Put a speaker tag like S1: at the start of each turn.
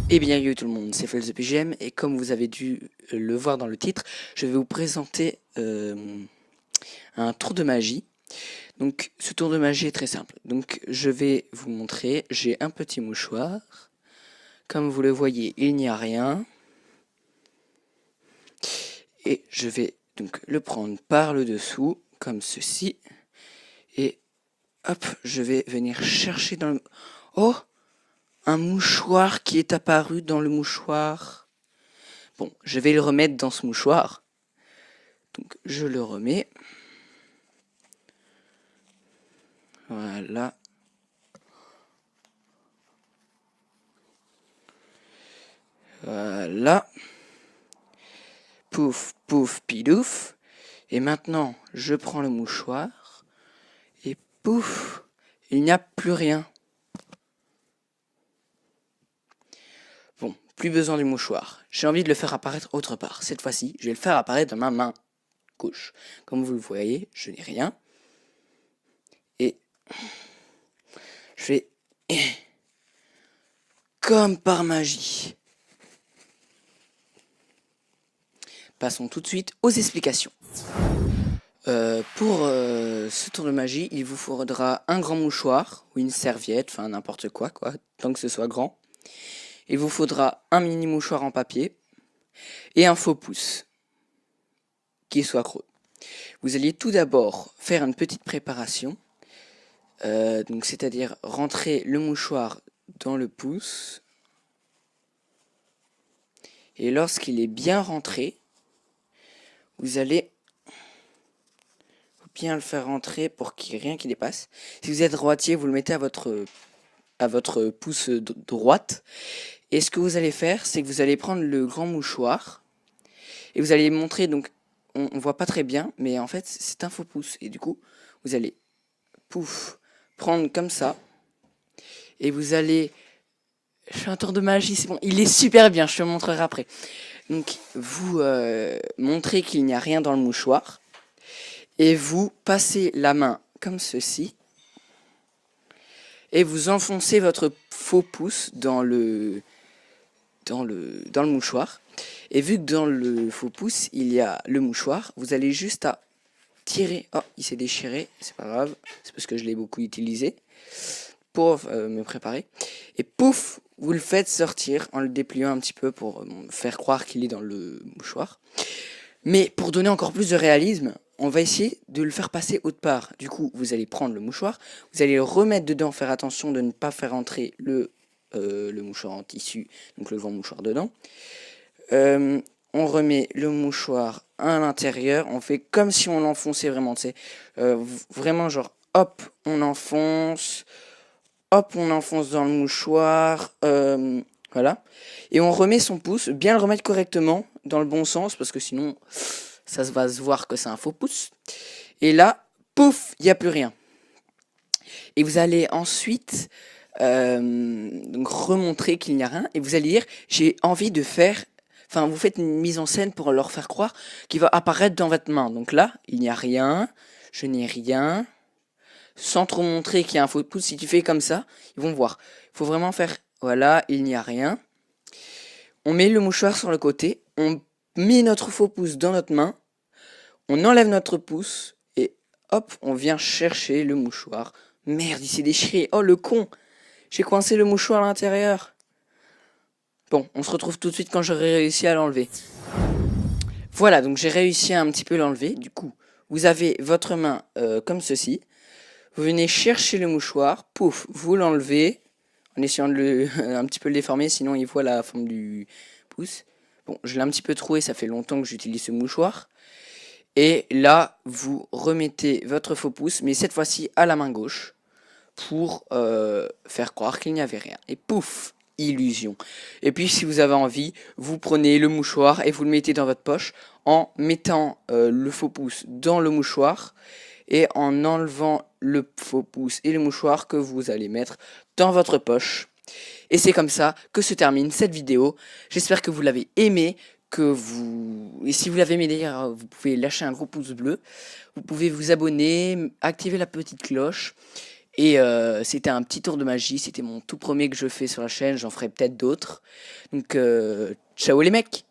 S1: Eh bien, yo tout le monde, c'est FelzPGM et comme vous avez dû le voir dans le titre, je vais vous présenter un tour de magie. Donc, ce tour de magie est très simple. Donc, je vais vous montrer, j'ai un petit mouchoir. Comme vous le voyez, il n'y a rien. Et je vais donc le prendre par le dessous, comme ceci. Et hop, je vais venir chercher dans le... Oh! Un mouchoir qui est apparu dans le mouchoir. Bon, je vais le remettre dans ce mouchoir. Donc je le remets. Voilà. Voilà. Pouf, pouf, pidouf. Et maintenant, je prends le mouchoir. Et pouf, il n'y a plus rien. Bon, plus besoin du mouchoir. J'ai envie de le faire apparaître autre part. Cette fois-ci, je vais le faire apparaître dans ma main gauche. Comme vous le voyez, je n'ai rien. Et je fais comme par magie. Passons tout de suite aux explications. Pour ce tour de magie, il vous faudra un grand mouchoir ou une serviette, enfin n'importe quoi, tant que ce soit grand. Il vous faudra un mini mouchoir en papier et un faux pouce qui soit creux. Vous alliez tout d'abord faire une petite préparation, donc c'est-à-dire rentrer le mouchoir dans le pouce et lorsqu'il est bien rentré, vous allez bien le faire rentrer pour qu'il n'y ait rien qui dépasse. Si vous êtes droitier, vous le mettez à votre pouce droite. Et ce que vous allez faire, c'est que vous allez prendre le grand mouchoir et vous allez montrer, donc on voit pas très bien, mais en fait c'est un faux pouce. Et du coup, vous allez, pouf, prendre comme ça et vous allez... Je fais un tour de magie, c'est bon, il est super bien, je te le montrerai après. Donc vous montrez qu'il n'y a rien dans le mouchoir et vous passez la main comme ceci et vous enfoncez votre faux pouce dans le mouchoir. Et vu que dans le faux pouce, il y a le mouchoir, vous allez juste à tirer. Oh, il s'est déchiré, c'est pas grave, c'est parce que je l'ai beaucoup utilisé pour me préparer. Et pouf, vous le faites sortir en le dépliant un petit peu pour faire croire qu'il est dans le mouchoir. Mais pour donner encore plus de réalisme, on va essayer de le faire passer autre part. Du coup, vous allez prendre le mouchoir, vous allez le remettre dedans, faire attention de ne pas faire entrer le mouchoir en tissu, donc le grand mouchoir dedans. On remet le mouchoir à l'intérieur, on fait comme si on l'enfonçait vraiment, tu sais, vraiment genre hop, on enfonce dans le mouchoir, voilà, et on remet son pouce, bien le remettre correctement, dans le bon sens, parce que sinon, ça va se voir que c'est un faux pouce, et là, pouf, il n'y a plus rien. Et vous allez ensuite donc remontrer qu'il n'y a rien, et vous allez dire, j'ai envie de faire... Enfin, vous faites une mise en scène pour leur faire croire qu'il va apparaître dans votre main. Donc là, il n'y a rien, je n'ai rien. Sans trop montrer qu'il y a un faux pouce, si tu fais comme ça, ils vont voir. Il faut vraiment faire, voilà, il n'y a rien. On met le mouchoir sur le côté, on met notre faux pouce dans notre main, on enlève notre pouce, et hop, on vient chercher le mouchoir. Merde, il s'est déchiré, oh le con, j'ai coincé le mouchoir à l'intérieur. Bon, on se retrouve tout de suite quand j'aurai réussi à l'enlever. Voilà, donc j'ai réussi à un petit peu l'enlever. Du coup, vous avez votre main comme ceci. Vous venez chercher le mouchoir, pouf, vous l'enlevez, en essayant de le, un petit peu le déformer, sinon il voit la forme du pouce. Bon, je l'ai un petit peu troué, ça fait longtemps que j'utilise ce mouchoir. Et là, vous remettez votre faux pouce, mais cette fois-ci à la main gauche, pour faire croire qu'il n'y avait rien. Et pouf, illusion. Et puis si vous avez envie, vous prenez le mouchoir et vous le mettez dans votre poche en mettant le faux pouce dans le mouchoir et en enlevant le faux pouce et le mouchoir que vous allez mettre dans votre poche. Et c'est comme ça que se termine cette vidéo. J'espère que vous l'avez aimé, et si vous l'avez aimé d'ailleurs, vous pouvez lâcher un gros pouce bleu. Vous pouvez vous abonner, activer la petite cloche. Et c'était un petit tour de magie, c'était mon tout premier que je fais sur la chaîne, j'en ferai peut-être d'autres. Donc ciao les mecs!